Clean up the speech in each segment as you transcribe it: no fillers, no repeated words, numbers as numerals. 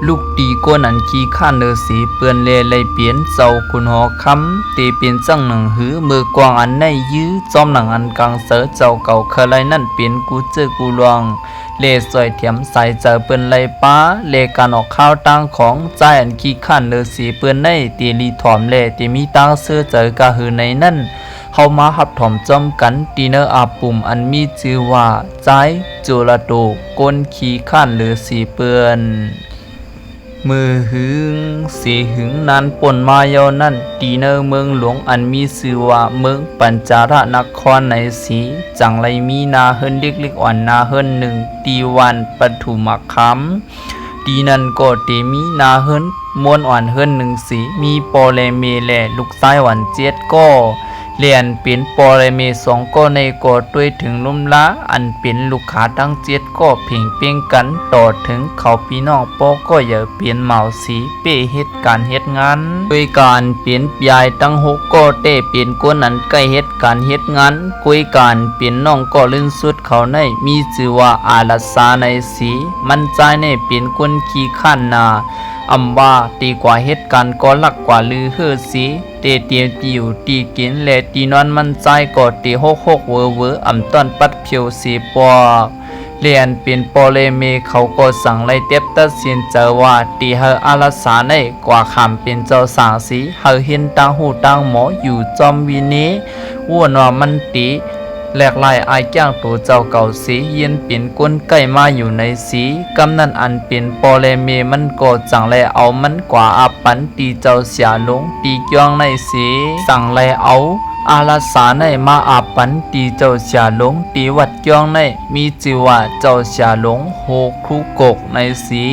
ลูกตีก้นอันขี้ข้านเนอสีเปื้อนเลไลเปลี่ยนเจ้าคุณหอคำตีเปลี่ยนจังหนังหือมือกวางอันในยื้อจอมหนังอันกลางเสือเจ้าเก่าเคยไลนั่นเปลี่ยนกูเจอกูลวงเลสวยเถียมใส่เจอเปื้อนไลป้าเลการออกข้าวตังของใจอันขี้ข้านเนอสีเปื้อนในตีลีถอมเลตีมีตังเสื้อเจอกะหือในนั่นเข้ามาหับถอมจอมกันตีเนออาปุ่มอันมีชื่อว่าใจจุลโดก้นขี้ข้านเนือสีเปื้อนมือหึงสีหึงนานป่นมายาวนั่นตีเนอเมืองหลวงอันมีชื่อว่าเมืองปัญจาระนครในสีจังไรมีนาเฮินเด็กเล็กอ่อนนาเฮินหนึ่งตีวันปฐุมคำตีนันก็เตมีนาเฮินมวนอ่อนเฮินหนึ่งสีมีปอเลเมแลลูกซ้ายหวันเจ็ดก็เลียนเป็นปอเลเมสองก็ในก็ด้วยถึงลุ่มละอันเป็นลูกค้าทั้งเจ็ดก็เพ่งเป้งกันต่อถึงเขาพี่น้องปอก็อย่าเปลี่ยนเหมาสีเป้เฮ็ดการเฮ็ดงานด้วยการเปลี่ยนยายตั้งหกก็เต้เปลี่ยนกวนนั้นใกล้เฮ็ดการเฮ็ดงานคุยการเปลี่ยนน้องก็ลื่นสุดเขาในมีชื่อว่าอาลัสาในสีมันใจในเปลี่ยนกวนขี้ข้านนาอำว่าตีกว่าเหตุการณ์ก็หลักกว่าลือเฮือสีเตเตียติวตีกินและตีนอนมันใจก็ตีหกเวออำต้นปัดเพียวสีปอเลียนเป็นปอเลเมเขาก็สั่งไล่เต็บตัดสินเจอว่าตีเฮออาลาสาในกว่าคำเป็นเจ้าสางสีเฮอเห็นตังหูตังหมออยู่จอมวินี้วนว่ามันตีแหลกลายอายจ้างตัวเจ้าเก่าสีเย็นเป็นก้นไก่มาอยู่ในสีกำนันอันเป็นปอเลเมมันก็จังไลเอามันกว่าอาปันตีเจ้าเสียลงตีเกียงในสีสั่งไลเอาอาลาสาในมาอาปันตีเจ้าเสียลงตีวัดเกียงในมีจิว่าเจ้าเสียลงโหครูกกในสี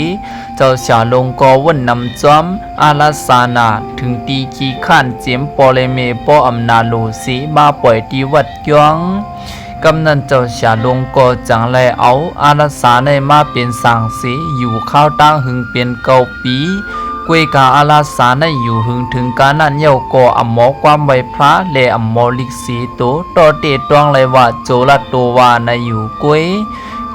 เจ้าเสียลงก็วนนำจอมอาลาสานาถึงตีขี้ข้านเจียมปอเลเมปออำนาโลสีมาปล่อยตีวัดเกียงกำนันเจ้าเสียลงก็จังไลเอาอาลาสาในมาเป็นสางสีอยู่ข้าวตั้งหึงเป็นเก่าปีกวยกาอาลาสาในอยู่หึงถึงการนั้นเย้าก็อำหมอความไวพระและอำหมอลิกสีโตต่อเตตวงไลว่าโจลโตวาในอยู่กวย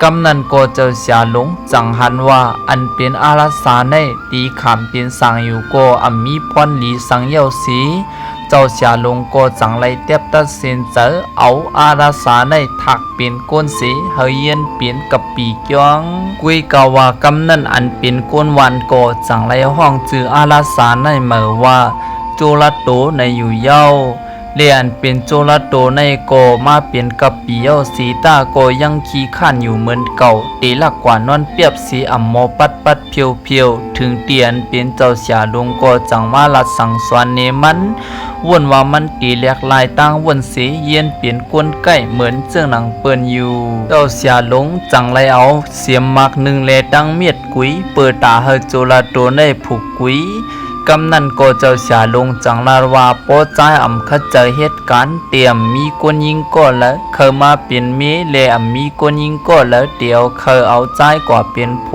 กำนันก็เจ้าเสียลงจังหันว่าอันเป็นอาลาสาในตีขามเป็นสางอยู่ก็อำมีพรหลีสังเย้าสีเจ้าเสียลงก็จังไลเต็บตัดสินเจอเอาอาราสาในถักเป็นก้นสีเฮเยียนเปลี่ยนกับปีเกียงกุยกาว่ากำนันอันเป็นก้นวันก็จังไลห้องจืออาราสาในเหมือว่าโจลโตในอยู่เย้าเลียนเป็นโจลโตในก็มาเปลี่ยนกับปีเย้าสีตาก็ยังขี้ข้านอยู่เหมือนเก่าตีลักกว่านอนเปียบสีอ่ำมอปัดเพียวถึงเตียนเป็นเจ้าเสียลงก็จังมาลัดสั่งสอนเนมันวนว่ามันตีแหลกลายตั้งวนสีเย็นเปลี่ยนกวนไก่เหมือนเจ้าหนังเปิ้นอยู่เจ้าเสียหลงจังไรเอาเสียมมักหนึ่งแลตั้งเมียดกุยเปิดตาเฮโจลาโตในผูกกุยกำนันก็เจ้าเสียหลงจังลาว่าโปใจอำคัดเจอเหตุการณ์เตรียมมีคนยิงก็แล้วเคยมาเป็นเมเลอำมีคนยิงก็แล้วเดียวเคยเอาใจกว่าเป็นโผ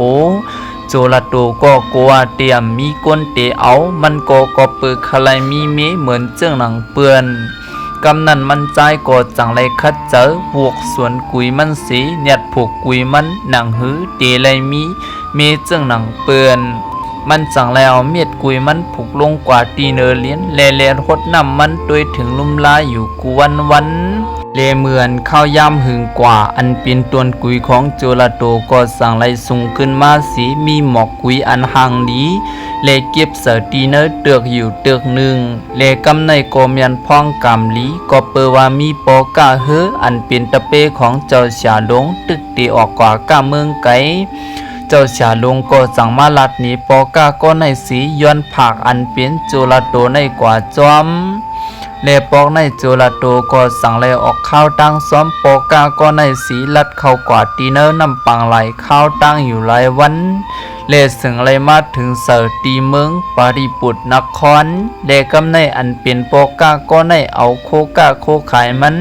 โจลาโตก็กลัวเตรียมมีก้นเตะเอามันก็เปิดคลายมีเมเหมือนเจ้าหนังเปื้อนกำนันมันใจก็จังไรคัดเจอพวกสวนกุยมันสีเนียดผูกกุยมันหนังหือเตะไรมีเมเจ้าหนังเปื้อนมันจังไรเอาเมียดกุยมันผูกลงกว่าตีเนอเลียนแลหดน้ำมันด้วยถึงลุ่มลายอยู่กวันเลเหมือนข้าวยำหึงกว่าอันเป็นตวนกุยของโจลาโตก็สั่งไล่สูงขึ้นมาสีมีหมอกกุยอันห่างนี้เลเก็บเสตีเนอเตือกอยู่เตือกหนึ่งเลกำในโกมยันพ้องกำลีก็เปว่ามีปอกาเฮอันเป็นตะเปของเจ้าเสียหลงตึกตีออกกว่ากาเมืองไกเจ้าเสียหลงก็สั่งมาลัดหนีปอกาก็ในสีย้อนผักอันเป็นโจลาโตในกว่าจอมเลปอกในโจลาโตก็สั่งเลออกข้าวตั้งซ้อมปอกาก็ในสีลัดเข้ากว่าตีเนอร์นำปังไหลข้าวตั้งอยู่หลายวันเลสึงเลยมาถึงเสอตีเมืองปาริปุตนครเลกำในอันเป็นปอกาก็ในเอาโคกาโคขายมัน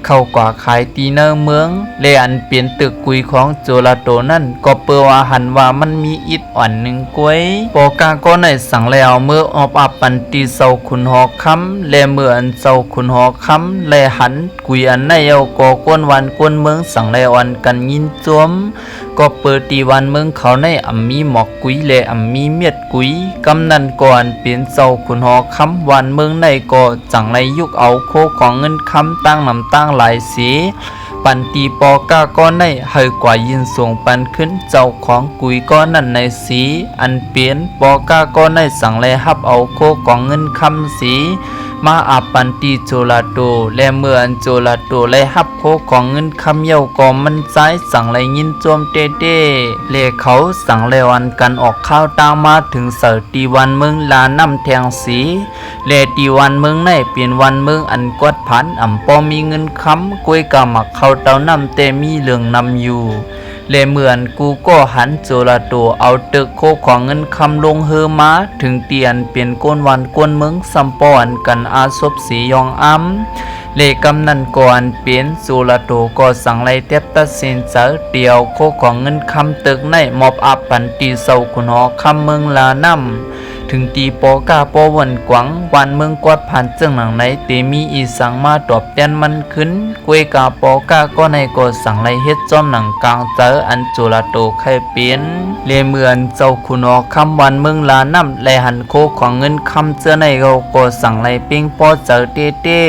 เข้ากว่าขายตีเนอร์เมืองเลอันเปลี่ยนตึกกุยของโจลาโตนั่นก็เปิว่าหันว่ามันมีอิดอ่อนหนึ่งกวยปอกาก็ในสั่งแล้วเมื่อออบอับปันตีเศร้าขุนหอคำและเมื่ออันเศร้าขุนหอคำและหันกุยอันในเอาก่อกวนวันกวนเมืองสั่งแล้วอันกันยินจวมก็เปิดตีวันเมืองเขาในอัมมีหมอกกุยและอัมมีเมียดกุยกำนันก่อนเปลี่ยนเศร้าขุนหอคำวันเมืองในก็จังในยุคเอาโคของเงินคำตั้งนำตั้งหลายสีปันตีปอกาก้อนในเฮกว่ายินส่งปันขึ้นเจ้าของกุยก้อนนั่นในสีอันเปลี่ยนปอกาก้อนในสั่งเลยฮับเอาโคของเงินคำสีมาอาปันตีโจลาโตและเมื่ออันโจลาโตเลยฮับโคของเงินคำเย้าก็มันใจสั่งเลยยินโจมเต้เลเขาสั่งเลยวันกันออกข้าวตามมาถึงเสร์ตีวันเมืองลาน้ำแทงสีเลตีวันเมืองในเปลี่ยนวันเมืองอันกวดผันอ่ำปอมีเงินคำกวยกาหมักเข้าเต้าน้ำเตมีเหลืองนำอยู่เลเหมือนกูก็หันโจลาโตเอาตึกโคของเงินคำลงเฮอมาถึงเตียนเปลี่ยนก้นวันก้นเมืองสัมปอนกันอาศพสียองอ้ำเลกำนันก่อนเปลี่ยนโจลาโตก็สั่งไล่เต็บตัดสินเจอเดียวโคของเงินคำตึกในมอบอับปันตีเศร้าขุนหอคำเมืองลานำถึงตีปอกาปอวันกวังวันเมืองกวดผ่านเจ้งหนังในเตมีอีสังมาตอบแทนมันขึ้นกวยกาปอกาก็ในก็สั่งไล่เฮ็ดจอมหนังกลางเจออันโจลาโตไข่เปลี่ยนเลเหมือนเจ้าขุนหอคำวันเมืองลานำและหันโคของเงินคำเจ้าในเราก็สั่งไล่เป้งปอเจอเต้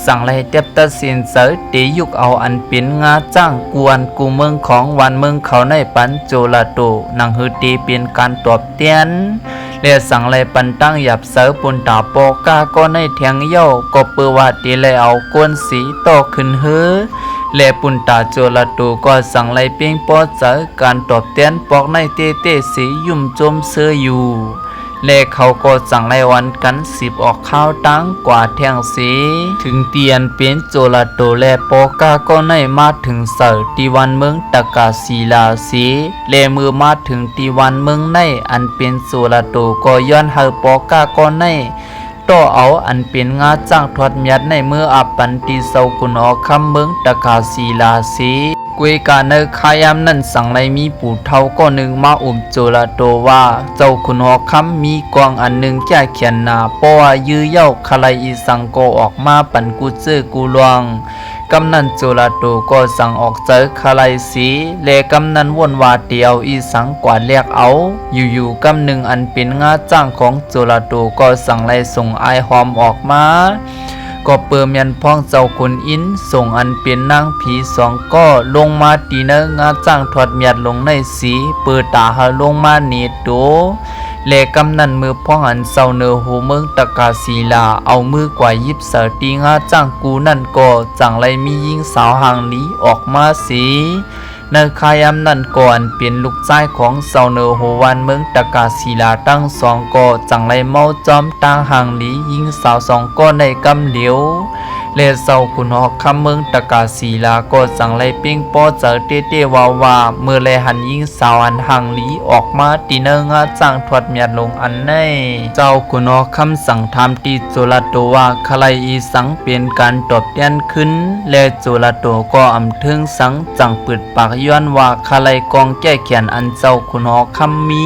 สั่งไล่เต็บตัดสินเสยเตยุกเอาอันเป็นงาจ้างกวนกูเมืองของวันเมืองเขาในปันโจลาโตนางฮือตีเป็นการตอบแทนและสั่งไล่ปันตั้งหยับเสยปุนตาปอกาก็ในแทงเย้าก็เปือว่าตีไล่เอากวนสีต่อขึ้นเฮือและปุนตาโจลาโตก็สั่งไล่เพียงปอเจอการตอบแทนปอกในเต้สียุ่มจมเสืออยู่และเขาก็สั่งไล่วันกันสิบออกข้าวตั้งกว่าแทงสีถึงเตียนเป็นโจลาโตและปอกาก็ในมาถึงเสร์ตีวันเมืองตะกาศีลาสีและมือมาถึงตีวันเมืองในอันเป็นโจลาโตก็ย้อนเฮอปอกาก็ในต่อเอาอันเป็นงาจ้างทอดเมียดในเมื่ออับปันตีเศร้ากุนอคำเมืองตะกาศีลาสีกวยกาเนอขายามนั่นสั่งไลมีปู่เท่าก็หนึ่งมาโจลาโตว่าเจ้าขุนหอคำมีกองอันหนึ่งแก่เขียนนาเพราะว่ายื้อเย้าคลายอีสังโกออกมาปั่นกูเจอกูลวงกำนันโจลาโตก็สั่งออกเจอคลายสีเลกำนันวนว่าเดียวอีสังกว่าเรียกเอาอยู่ๆกำหนึ่งอันเป็นงาจ้างของโจลาโตก็สั่งไลส่งไอหอมออกมาก็เปิมยันพ้องเจ้าคนอินส่งอันเป็นนางผีสองก็ลงมาตีเนงาจ้างถอดเมียดลงในสีเปิดตาหาลงมาเนตโตเลกำนันมือพ้องอันเศร้าเนอหูเมืองตะกาศีลาเอามือกว่ายิบเสตีงาจ้างกูนั่นก็จังไรมียิงสาวห่างนี้ออกมาสีในคายามนั่นก่อนเป็นลูกชายของเซาเนอโฮวันเมืองตะกาศีลาตั้งสองก็จังไรเมาจอมตั้งห่างหลียิงสาวสองก็ในกำเหลียวเลเซาขุนหอกคำเมืองตะกาศีลาก็จังไรเป้งปอเจอเต้ว่าเมื่อไรหันยิงสาวอันห่างหลีออกมาตีเนงาจ้างถอดเมียดลงอันในเจ้าขุนหอกคำสั่งทำตีโจลาโตว่าคลายอีสังเปลี่ยนการตอบแทนขึ้นและโจลาโตก็อำถึงสังจังปิดปากย้อนว่าคลายกองแก้เขียนอันเจ้าขุนหอกคำมี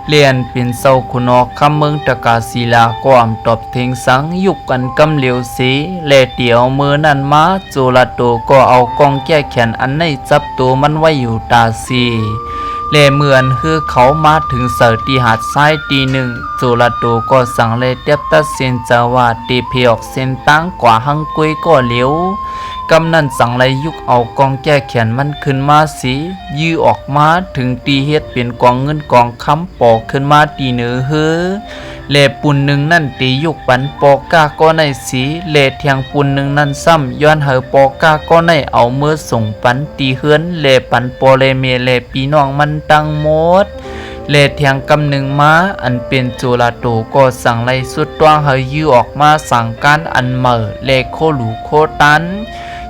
เลียนเป็นเศร้าขุนหอกคำเมืองตะกาศีลาก็อำตอบเทงสังยุกกันกำเหลียวสีและเดียวมือนั้นมาโจลาโตก็เอากองแก้แขนอันในจับตัวมันไว้อยู่ตาสีและเหมือนคือเขามาถึงเสร์ตีหาดซ้ายตีหนึ่งโจลาโตก็สั่งเลยเตียบตัดเส้นจาวาตีเพียกเส้นตั้งกว่าหังกุยก็เหลียวกำนันสั่งไลยุกเอากองแก้แขนมันขึ้นมาสียื้อออกมาถึงตีเฮ็ดเป็นกองเงินกองคำปอกขึ้นมาตีเหนือเฮือเล่ปุ่นหนึ่งนั่นตียุกปันปอกกาก็ในสีเล่เทียงปุ่นหนึ่งนั่นซ้ำย้อนเฮอปอกกาก็ในเอาเมื่อส่งปันตีเฮือนเล่ปันปอเลเมเล่ปีน้องมันตั้งหมดเลเทียงกำหนึ่งมาอันเป็นโจลาโตก็สั่งไล่สุดตัวเฮยื้อออกมาสั่งการอันเหม่อเลโคหลูโคตัน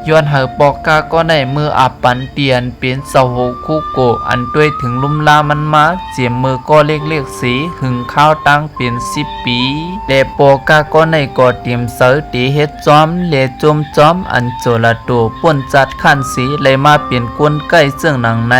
ย้อนเฮอปอกกาก็ได้มืออาปันเตียนเป็นเสาโหคู่โกอันด้วยถึงลุ่มลามันมาเจียมมือก็เล็กๆสีหึงข้าวตั้งเป็น10 ปีเลปอกาก็ในก็เตรียมเสอตีเฮ็ดจอมเลจมจอมอันโจละโตป่นจัดขันสีเลยมาเปลี่ยนกวนใกล้เสื่องหนังไหน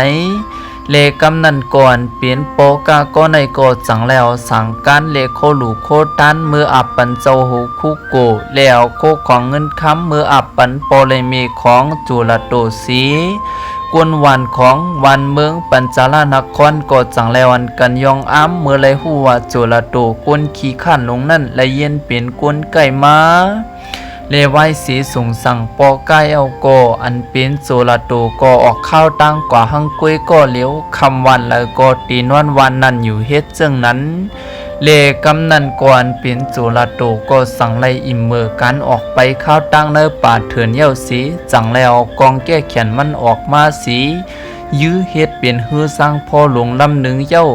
เลกำนันก่อนเปลี่ยนโปกาก็ในก็จังแล้วสั่งการเลโคหลูโคตันมืออับปันเจ้าหูคู่โกแล้วโคของเงินค้ำมืออับปันโปเลยมีของจุลโตสีกวนวันของวันเมืองปัญจาลนครก็จังแล้วอันกันยองอ้ำเมื่อไรหัวจุลโตกวนขี้ข้านลงนั่นและเย็นเปลี่ยนกวนไก่มาเลไว้สีสูงสั่งปอไก่เอาโกอันเป็นโซลาโตก็ออกข้าวตั้งกว่าหังกุ้ยก็เลี้ยวคำวันแล้วก็ตีนวันนั่นอยู่เฮ็ดจึงนั้นเลกำนันก่อนเป็นโซลาโตก็สั่งไล่อิ่มเมื่อกันออกไปข้าวตั้งเนื้อป่าเถื่อนเย้าสีจังแล้วกองแก้แขนมันออกมาสียื้อเฮ็ดเป็นฮือสร้างพ่อหลวงลำหนึ่งเย้า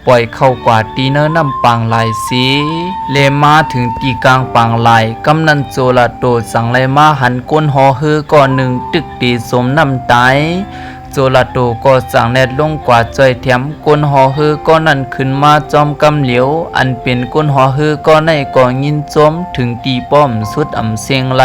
ปล่อยเข้ากว่าตีเนอร์น้ำปางลายสีเลมาถึงตีกลางปางลายกำนันโจลาโตสั่งไลมาหันก้นหอฮือก่อนหนึ่งตึกตีสมน้ำตายโจลาโตก็สั่งแนดลงกว่าจ้อยแถมก้นหอฮือก็นั่นขึ้นมาจอมกำเหลียวอันเป็นก้นหอฮือก็ในก่อยินจมถึงตีป้อมสุดอ่ำเสียงไล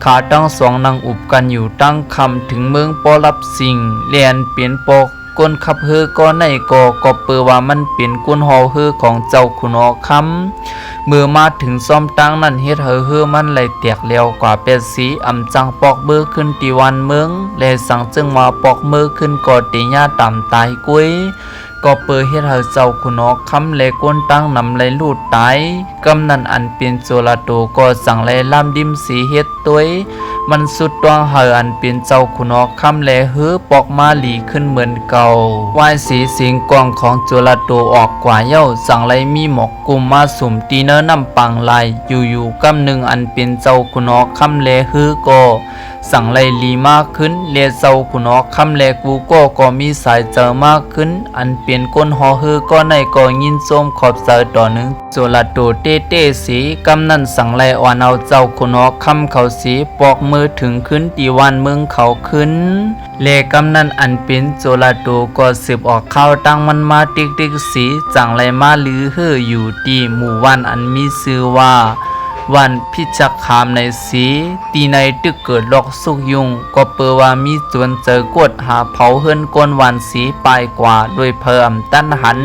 ขาตั้งสองนางอุบกันอยู่ตั้งคำถึงเมืองปอรับสิ่งเลียนเปลี่ยนปอกก้นขับเฮือก็ในก็เปือว่ามันเป็นก้นหอเฮือของเจ้าขุนอคำเมื่อมาถึงซ้อมตั้งนั้นเฮ็ดเฮือมันไหลแตกเลี้ยวกว่าเป็ดสีอำจังปอกเบือขึ้นตีวันเมืองและสั่งจึงมาปอกมือขึ้นก็ตีญาต่ำตายกุ้ยก็เปือเฮ็ดเจ้าขุนอคำและก้นตั้งนำไหลลูดตายกำนันอันเป็นโจลาโตก็สั่งไหลลามดิมสีเฮ็ดตัวยมันสุดตัวเฮาอันเป็นเจ้าขุนอคำและเฮือปอกมาหลีขึ้นเหมือนเก่าวายสีสิงกองของโจลาโตออกกว่าเย้าสั่งไหลมีหมอกกุมมาสุ่มตีเนอน้ำปังลายอยู่กำหนึ่งอันเป็นเจ้าขุนอคำและเฮือก็สั่งไล่ลีมากขึ้นเลเจ้าขุนอคำและกูก็มีสายเจอมากขึ้นอันเปลี่ยนก้นหอเฮือก็ในก็ยินส้มขอบเสอต่อหนึ่งโจลาโตเต้สีกำนันสั่งไล่อ่อนเอาเจ้าขุนอคำเขาสีปอกมือถึงขึ้นตีวันเมืองเขาขึ้นเลกำนันอันเป็นโจลาโตก็สืบออกข้าวตั้งมันมาติ๊กสีจังไล่มาลือเฮืออยู่ตีหมู่วันอันมีชื่อว่าวันพิจักขามในสีตีในตึกเกิดลอกสุกยุงก็เปว่ามีจวนเจอกดหาเผาเฮิรนก้นวันสีปลายกว่าโดยเพิ่มตั้นหัน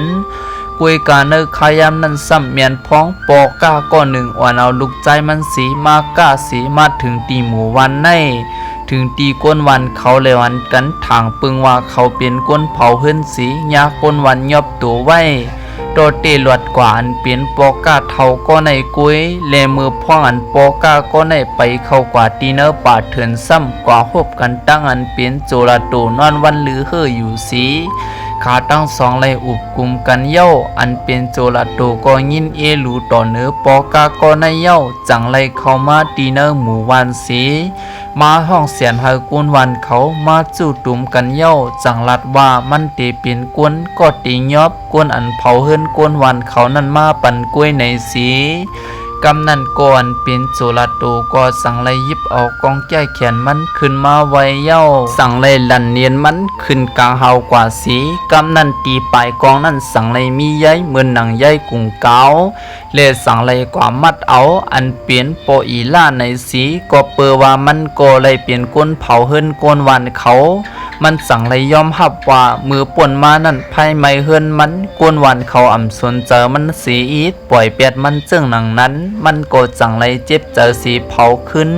กุยกาเนอขยามนั้นซ้ำเมียนพ้องปอก้าก้อนหนึ่งอ่อนเอาลูกใจมันสีมาก้าสีมาถึงตีหมู่วันในถึงตีก้นวันเขาเลยวันกันทางปึงว่าเขาเป็นก้นเผาเฮิรนสียาก้นวันยอบตัวไว้โดเตหลวดกว่าอันเปลี่ยนปอกาเท่าก็ในกุ้ยเลมือพ่องอันปอกาก็ในไปเข้ากว่าตีเนอป่าเถื่อนซ้ำกว่าหบกันตั้งอันเปลี่ยนโจลาโตนอนวันลือเฮออยู่สีขาตั้งสองไหลอุบกุมกันเย้าอันเป็นโจลาโตก็ยินเอหลูต่อเนื้อปอกาก็ในเย้าจังไหลเข้ามาตีเนอหมู่วันสีมาห้องเสียนเฮากวนวันเขามาจู่ตุ่มกันเย้าจังลัดว่ามันเตเป็นกวนก็ตียอบกวนอันเผาเฮิรนกวนวันเขานั่นมาปั่นกล้วยในสีกำนันก่อนเป็นโจลาโตก็สั่งไล่ยิบเอากองแก้แขนมันขึ้นมาไว้เย้าสั่งไล่ลันเนียนมันขึ้นกลางเฮากว่าสีกำนันตีปลายกองนั่นสั่งไล่มีใยเหมือนหนังใยกุ่งเกาเลสั่งไล่กว่ามัดเอาอันเปลี่ยนโปอีล่าในสีก็เปอว่ามันก็เลยเปลี่ยนก้นเผาเฮิรนก้นวันเขามันสั่งเลยยอมรับว่ามือป่นมานั่นไพ่ไม่เฮือนมันกวนวันเขาอ่ำสนเจอมันสีอีดปล่อยเปียดมันจึงหนังนั้นมันก็จังเลยเจ็บเจอสีเผาขึ้น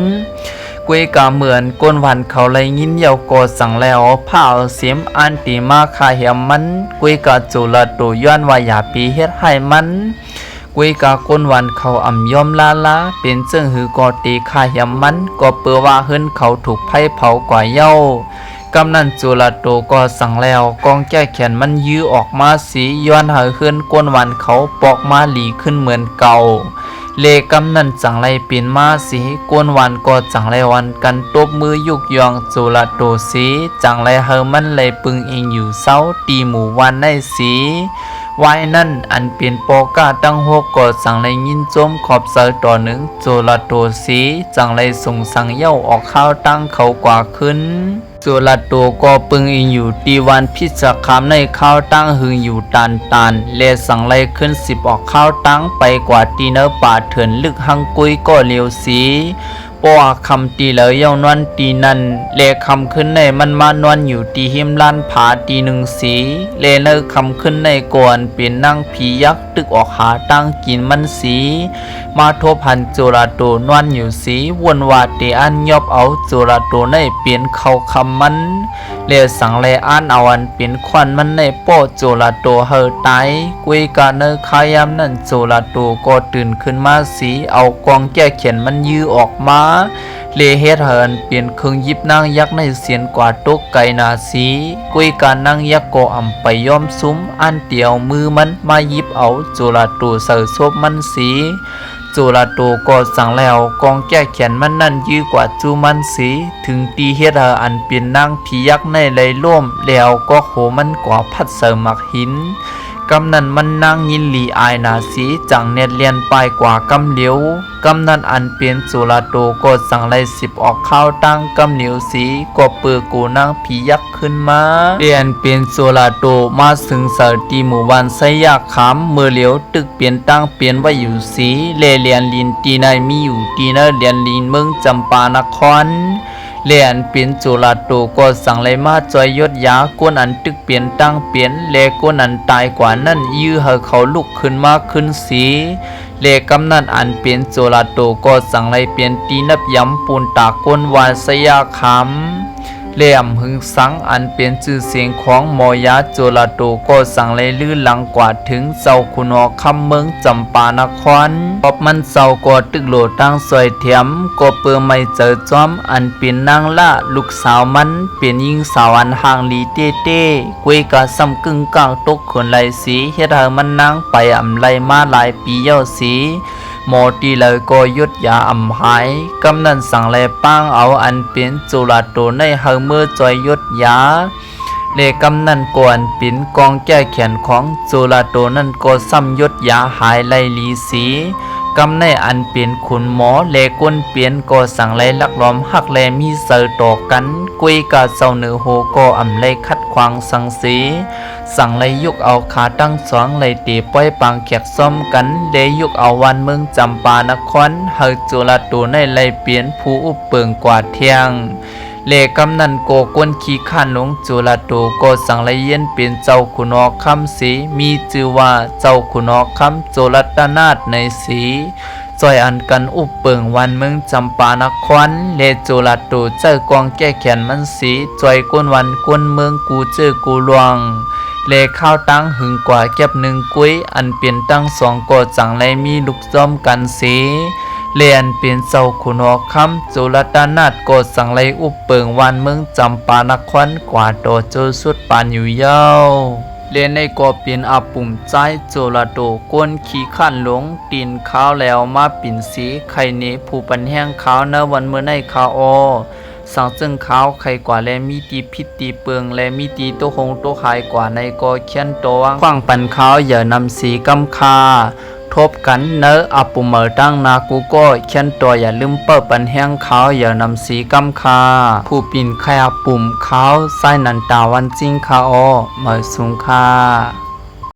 กุยกาเหมือนกวนวันเขาเลยยินเยาก็สั่งแล้วผ้าเอาเสียมอันตีมาคาเหียมมันกุยกาจุลาโตย้อนว่าอย่าปีเฮ็ดให้มันกุยกาก้นวันเขาอ่ำยอมลาเป็นเจิงหือกอตีคาเหียมมันก็เปือว่าเฮิรนเขาถูกไพ่เผากว่าเย้ากำนันจุลาโตก็สั่งแล้วกองแก้แขนมันยื้อออกมาสีย้อนหาเฮือนก้นวันเขาปอกมาหลีขึ้นเหมือนเก่าเลกำนันจังไรเปลี่ยนมาสีก้นวันก็จังไรวันกันตบมือยุกยองจุลาโตสีจังไรเฮอมันเลยปึงเองอยู่เศร้าตีหมู่วันในสีว ไว้นั่นอันเป็นปอกาตั้งหกก็สั่งเลยยินจมขอบเสอต่อหนึ่งโจลาโตสีจังเลยส่งสั่งเย้าออกข้าวตั้งเขากว่าขึ้นโจลาโตก็ปึงอิงอยู่ตีวันพิจคามในข้าวตั้งหึงอยู่ตานเลสั่งเลยขึ้น10ออกข้าวตั้งไปกว่าตีเนอป่าเถื่อนลึกหังกุยก็เลียวสีป้อคำตีเลยเย้านวนตีนันเลคำขึ้นในมันมานวนอยู่ตีหิมล้านผาตีหนึ่งสีเลเนอคำขึ้นในก่อนเปลี่ยนนั่งผียักษ์ตึกออกหาตั้งกินมันสีมาทบหันโจราโตนวนอยู่สีวนวาเตอันยอบเอาโจราโตในเปลี่ยนเขาคำมันเลสั่งเลอันเอาอันเปลี่ยนควันมันในป้อโจราโตเฮอตายกุยกาเนอขายามนั่นโจราโตก็ตื่นขึ้นมาสีเอากองแก้เขียนมันยื้อออกมาเลเฮ็ดเหินเปลี่ยนเครื่องยิบนางยักษ์ในเสียนกว่าตกไก่นาสีกุยการนางยักษ์ก็อำไปย้อมซุ้มอันเตียวมือมันมายิบเอาโจราโตเสือซบมันสีโจราโตก็สั่งแล้วกองแก้แขนมันนั่นยื้อกว่าจูมันสีถึงตีเฮ็ดเหินอันเปลี่ยนนางผียักษ์ในเลยล่มแล้วก็โหมันกว่าพัดเสือหมักหินกำนันมันนางยินหลีอายนาสีจังเน็ดเลียนไปกว่ากำเหลียวกำนันอันเปลี่ยนโจราโตก็สั่งไล่10ออกข้าวตั้งกำเหลียวสีก็เปือกูนางผียักษ์ขึ้นมาเปลี่ยนเป็นโจราโตมาสึงเสร์ตีหมู่บ้านไซยาขามเมื่อเหลียวตึกเปลี่ยนตั้งเปลี่ยนไว้อยู่สีเลเลียนลินตีนายมีอยู่ตีเนอเลียนลินเมืองจำปานครเลียนเปลี่ยนโจราโตก็สั่งเลยมาจอยยศยากวนอันตึกเปลี่ยนตั้งเปลี่ยนเลกวนอันตายกว่านั่นยื้อให้เขาลุกขึ้นมาขึ้นสีเลกำนันอันเปลี่ยนโจราโตก็สั่งเลยเปลี่ยนตีนับย้ำปูนตากวนวานสยาคำเลี่ยมหึงสังอันเป็นชื่อเสียงของมอยาโจราโตก็สั่งเลยลื่นหลังกว่าถึงเจ้าคุณอคำเมืองจำปานครปอบมันเจ้าก็ตึกโหลตั้งสวยเทียมก็เปื่อไม่เจอจอมอันเป็นนางละลูกสาวมันเป็นยิงสาวอันห่างลีเต้เต้กุยกะซ้ำกึ่งกลางตกคนไหลสีเฮ็ดให้มันนางไปอำไลมาหลายปีเย้าสีหมอตีเลยก็ยุดยาอำหายกำนันสั่งแลป้างเอาอันเป็นโจราโตในเฮาเมื่อจอยยุดยาเลกำนันก่อนปิ่นกองแก้แขนของโจราโตนั่นก็ซ้ำยุดยาหายไลลีสีกำในอันเป็นขุนหมอเลก้นเปลี่ยนก็สั่งไลลักล้อมหักแลมีเสอต่อกันกุยกาเจ้าเนือโหก็อำไลคัดขวางสังสีสั่งไลยุกเอาขาตั้งสองไลตีป้อยปางแขกซ้อมกันเลยุกเอาวันเมืองจำปานครเฮาโจราโตในไลเปลี่ยนผู้อุปเปิงกว่าเที่ยงเลกำนันโกกวนขี้ข้านหลงโจราโตก็สั่งไลเย็นเป็นเจ้าขุนอคำสีมีชื่อว่าเจ้าขุนอคำโจรัตนาถในสีจอยอันกันอุปเปิงวันเมืองจำปานครเลโจราโตเจอกองแก้แขนมันสีจอยกวนวันกวนเมืองกูเจอกูหลวงเลข้าวตั้งหึงกว่าเก็บหนึ่งกุ้ยอันเปลี่ยนตั้งสองก็จังไลมีลูกซ้อมกันสีเลียนเป็นเจ้าขุนอคำโจรัตนาถก็สั่งไลอุปเปิงวันเมืองจำปานครกว่าโตโจสุดปานอยู่เย้าเลียนในก็เป็นอาปุ่มใจโจราโตกวนขี้ขันหลงตีนขาวแล้วมาปิ่นสีไข่เนผู้ปันแห้งขาวเนวันเมื่อในขาวอสั่งจึงขาวไข่กว่าและมีตีพิษตีเปืองและมีตีโตหงโตขายกว่าในก็เขียนตัวขว้างปันขาวอย่านำสีกำคาทบกันเนออาปุ่มเมอตั้งนากูก็เขียนตัวอย่าลืมเปิดปันแห้งขาวอย่านำสีกำคาผู้ปิ่นไข่อาปุ่มขาวไส้นันตาวันจริงขาวเมอสุงคา